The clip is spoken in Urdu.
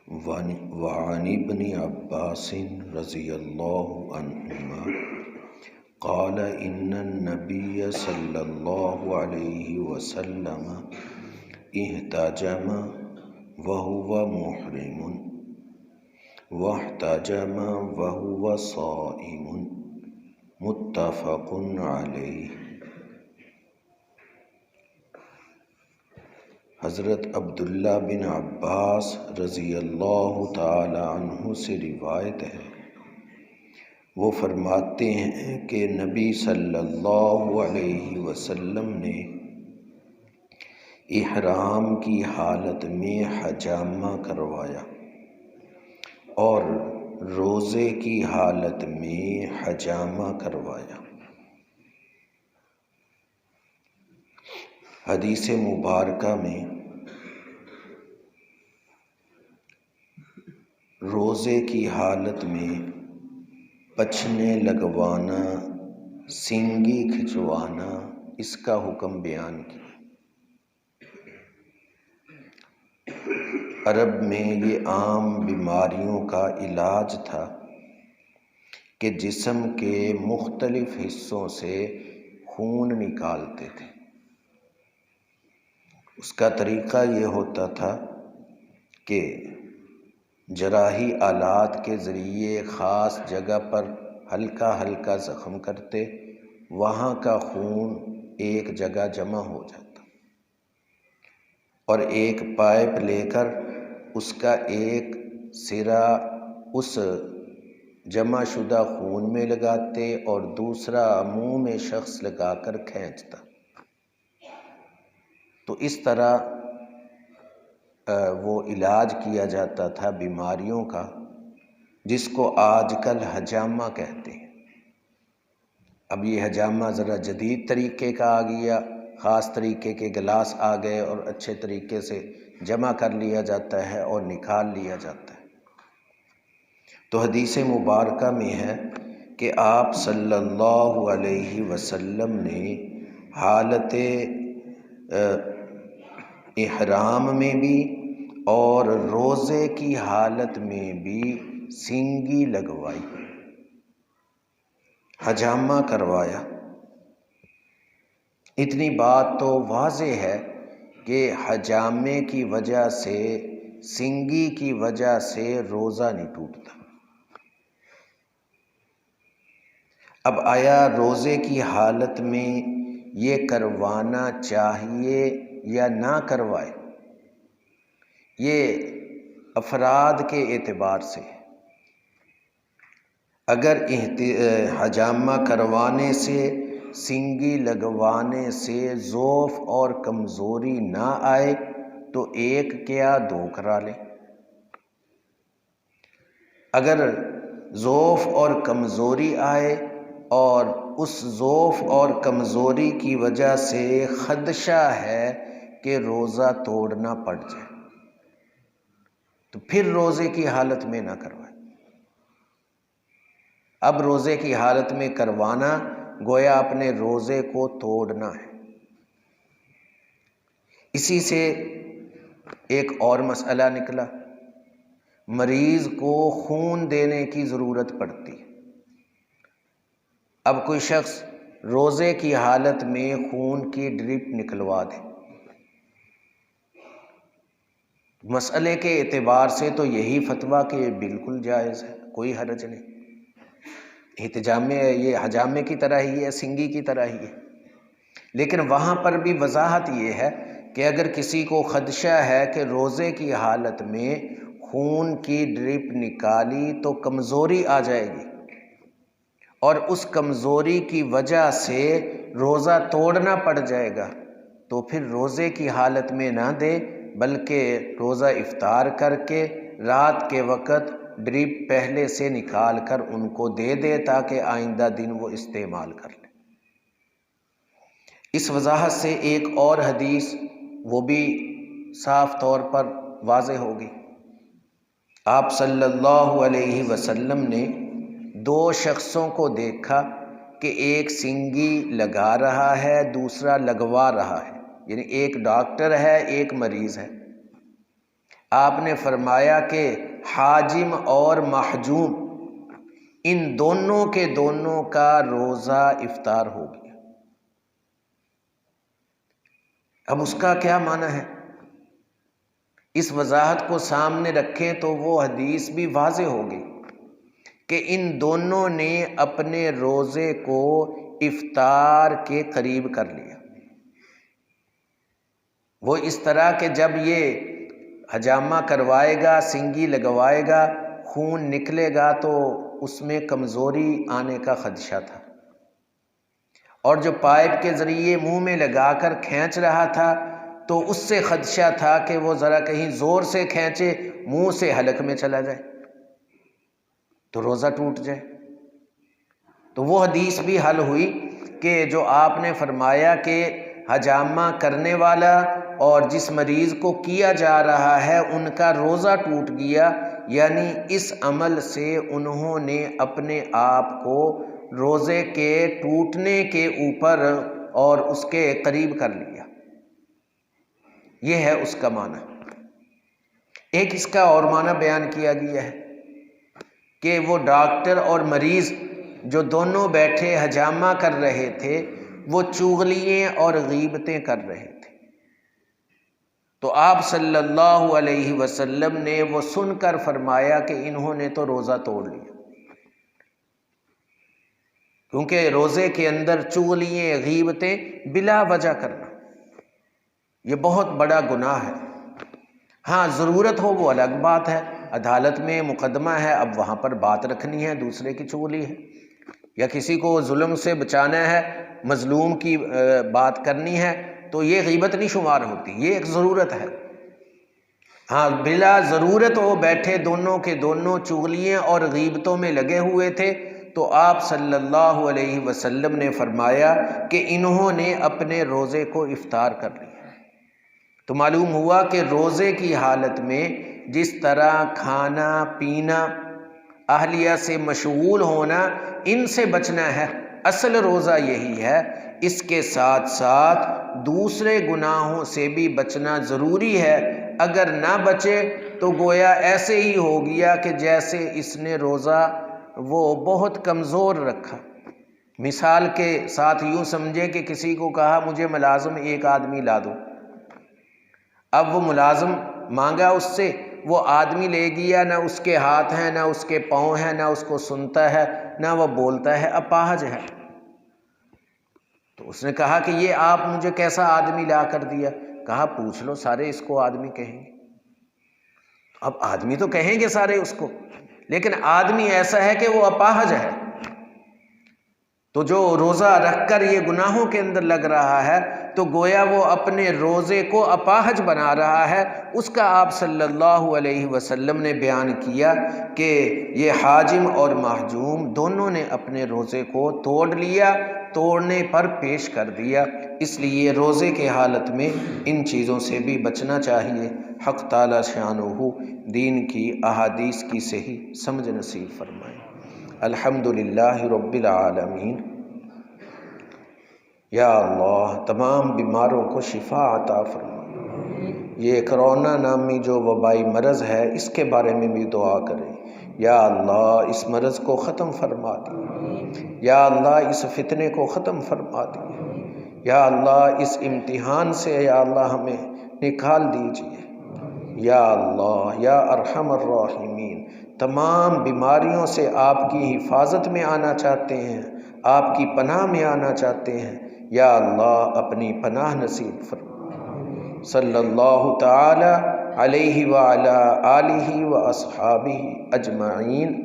وعن ابن عباس رضی اللہ عنہما قال ان النبی صلی اللہ علیہ وسلم احتجم وهو محرم واحتجم وهو صائم متفق علیہ۔ حضرت عبداللہ بن عباس رضی اللہ تعالی عنہ سے روایت ہے، وہ فرماتے ہیں کہ نبی صلی اللہ علیہ وسلم نے احرام کی حالت میں حجامہ کروایا اور روزے کی حالت میں حجامہ کروایا۔ حدیث مبارکہ میں روزے کی حالت میں پچھنے لگوانا، سینگی کھچوانا، اس کا حکم بیان کیا۔ عرب میں یہ عام بیماریوں کا علاج تھا کہ جسم کے مختلف حصوں سے خون نکالتے تھے۔ اس کا طریقہ یہ ہوتا تھا کہ جراحی آلات کے ذریعے خاص جگہ پر ہلکا ہلکا زخم کرتے، وہاں کا خون ایک جگہ جمع ہو جاتا اور ایک پائپ لے کر اس کا ایک سرا اس جمع شدہ خون میں لگاتے اور دوسرا منہ میں شخص لگا کر کھینچتا۔ تو اس طرح وہ علاج کیا جاتا تھا بیماریوں کا، جس کو آج کل حجامہ کہتے ہیں۔ اب یہ حجامہ ذرا جدید طریقے کا آ گیا، خاص طریقے کے گلاس آ گئے اور اچھے طریقے سے جمع کر لیا جاتا ہے اور نکال لیا جاتا ہے۔ تو حدیث مبارکہ میں ہے کہ آپ صلی اللہ علیہ وسلم نے حالت احرام میں بھی اور روزے کی حالت میں بھی سینگی لگوائی، حجامہ کروایا۔ اتنی بات تو واضح ہے کہ حجامے کی وجہ سے، سینگی کی وجہ سے روزہ نہیں ٹوٹتا۔ اب آیا روزے کی حالت میں یہ کروانا چاہیے یا نہ کروائے؟ یہ افراد کے اعتبار سے، اگر حجامہ کروانے سے، سینگی لگوانے سے ضعف اور کمزوری نہ آئے تو ایک کیا دو کرا لیں۔ اگر ضعف اور کمزوری آئے اور اس ضعف اور کمزوری کی وجہ سے خدشہ ہے کہ روزہ توڑنا پڑ جائے تو پھر روزے کی حالت میں نہ کروائے۔ اب روزے کی حالت میں کروانا گویا اپنے روزے کو توڑنا ہے۔ اسی سے ایک اور مسئلہ نکلا، مریض کو خون دینے کی ضرورت پڑتی ہے۔ اب کوئی شخص روزے کی حالت میں خون کی ڈرپ نکلوا دے، مسئلے کے اعتبار سے تو یہی فتویٰ کہ یہ بالکل جائز ہے، کوئی حرج نہیں، یہ حجامے کی طرح ہی ہے، سینگی کی طرح ہی ہے۔ لیکن وہاں پر بھی وضاحت یہ ہے کہ اگر کسی کو خدشہ ہے کہ روزے کی حالت میں خون کی ڈرپ نکالی تو کمزوری آ جائے گی اور اس کمزوری کی وجہ سے روزہ توڑنا پڑ جائے گا، تو پھر روزے کی حالت میں نہ دے بلکہ روزہ افطار کر کے رات کے وقت ڈرپ پہلے سے نکال کر ان کو دے دے تاکہ آئندہ دن وہ استعمال کر لیں۔ اس وضاحت سے ایک اور حدیث وہ بھی صاف طور پر واضح ہوگی۔ آپ صلی اللہ علیہ وسلم نے دو شخصوں کو دیکھا کہ ایک سینگی لگا رہا ہے، دوسرا لگوا رہا ہے، یعنی ایک ڈاکٹر ہے، ایک مریض ہے۔ آپ نے فرمایا کہ حاجم اور محجوم ان دونوں کے دونوں کا روزہ افطار ہو گیا۔ اب اس کا کیا معنی ہے؟ اس وضاحت کو سامنے رکھیں تو وہ حدیث بھی واضح ہوگی کہ ان دونوں نے اپنے روزے کو افطار کے قریب کر لیا۔ وہ اس طرح کہ جب یہ حجامہ کروائے گا، سنگی لگوائے گا، خون نکلے گا تو اس میں کمزوری آنے کا خدشہ تھا، اور جو پائپ کے ذریعے منہ میں لگا کر کھینچ رہا تھا تو اس سے خدشہ تھا کہ وہ ذرا کہیں زور سے کھینچے، منہ سے حلق میں چلا جائے تو روزہ ٹوٹ جائے۔ تو وہ حدیث بھی حل ہوئی کہ جو آپ نے فرمایا کہ حجامہ کرنے والا اور جس مریض کو کیا جا رہا ہے ان کا روزہ ٹوٹ گیا، یعنی اس عمل سے انہوں نے اپنے آپ کو روزے کے ٹوٹنے کے اوپر اور اس کے قریب کر لیا۔ یہ ہے اس کا معنی۔ ایک اس کا اور معنی بیان کیا گیا ہے کہ وہ ڈاکٹر اور مریض جو دونوں بیٹھے حجامہ کر رہے تھے وہ چغلیاں اور غیبتیں کر رہے تھے، تو آپ صلی اللہ علیہ وسلم نے وہ سن کر فرمایا کہ انہوں نے تو روزہ توڑ لیا، کیونکہ روزے کے اندر چغلیاں غیبتیں بلا وجہ کرنا یہ بہت بڑا گناہ ہے۔ ہاں ضرورت ہو وہ الگ بات ہے، عدالت میں مقدمہ ہے، اب وہاں پر بات رکھنی ہے، دوسرے کی چغلی ہے، یا کسی کو ظلم سے بچانا ہے، مظلوم کی بات کرنی ہے، تو یہ غیبت نہیں شمار ہوتی، یہ ایک ضرورت ہے۔ ہاں بلا ضرورت وہ بیٹھے دونوں کے دونوں چغلیاں اور غیبتوں میں لگے ہوئے تھے، تو آپ صلی اللہ علیہ وسلم نے فرمایا کہ انہوں نے اپنے روزے کو افطار کر لیا۔ تو معلوم ہوا کہ روزے کی حالت میں جس طرح کھانا پینا، اہلیہ سے مشغول ہونا، ان سے بچنا ہے، اصل روزہ یہی ہے، اس کے ساتھ ساتھ دوسرے گناہوں سے بھی بچنا ضروری ہے۔ اگر نہ بچے تو گویا ایسے ہی ہو گیا کہ جیسے اس نے روزہ وہ بہت کمزور رکھا۔ مثال کے ساتھ یوں سمجھے کہ کسی کو کہا مجھے ملازم ایک آدمی لا دو، اب وہ ملازم مانگا اس سے، وہ آدمی لے گیا، نہ اس کے ہاتھ ہیں، نہ اس کے پاؤں ہیں، نہ اس کو سنتا ہے، نہ وہ بولتا ہے، اپاہج ہے۔ تو اس نے کہا کہ یہ آپ مجھے کیسا آدمی لا کر دیا؟ کہا پوچھ لو، سارے اس کو آدمی کہیں گے۔ اب آدمی تو کہیں گے سارے اس کو، لیکن آدمی ایسا ہے کہ وہ اپاہج ہے، تو جو روزہ رکھ کر یہ گناہوں کے اندر لگ رہا ہے تو گویا وہ اپنے روزے کو اپاہج بنا رہا ہے۔ اس کا آپ صلی اللہ علیہ وسلم نے بیان کیا کہ یہ حاجم اور محجوم دونوں نے اپنے روزے کو توڑ لیا، توڑنے پر پیش کر دیا۔ اس لیے روزے کے حالت میں ان چیزوں سے بھی بچنا چاہیے۔ حق تعالی شانہ دین کی احادیث کی صحیح سمجھ نصیب فرمائے۔ الحمدللہ رب العالمین۔ یا اللہ تمام بیماروں کو شفا عطا فرما۔ یہ کرونا نامی جو وبائی مرض ہے اس کے بارے میں بھی دعا کریں، یا اللہ اس مرض کو ختم فرما دے، یا اللہ اس فتنے کو ختم فرما دے، یا اللہ اس امتحان سے یا اللہ ہمیں نکال دیجیے، یا اللہ یا ارحم الراحمین۔ تمام بیماریوں سے آپ کی حفاظت میں آنا چاہتے ہیں، آپ کی پناہ میں آنا چاہتے ہیں، یا اللہ اپنی پناہ نصیب فرما۔ صلی اللہ تعالی علیہ وعلی آلہ و اصحابہ اجمعین۔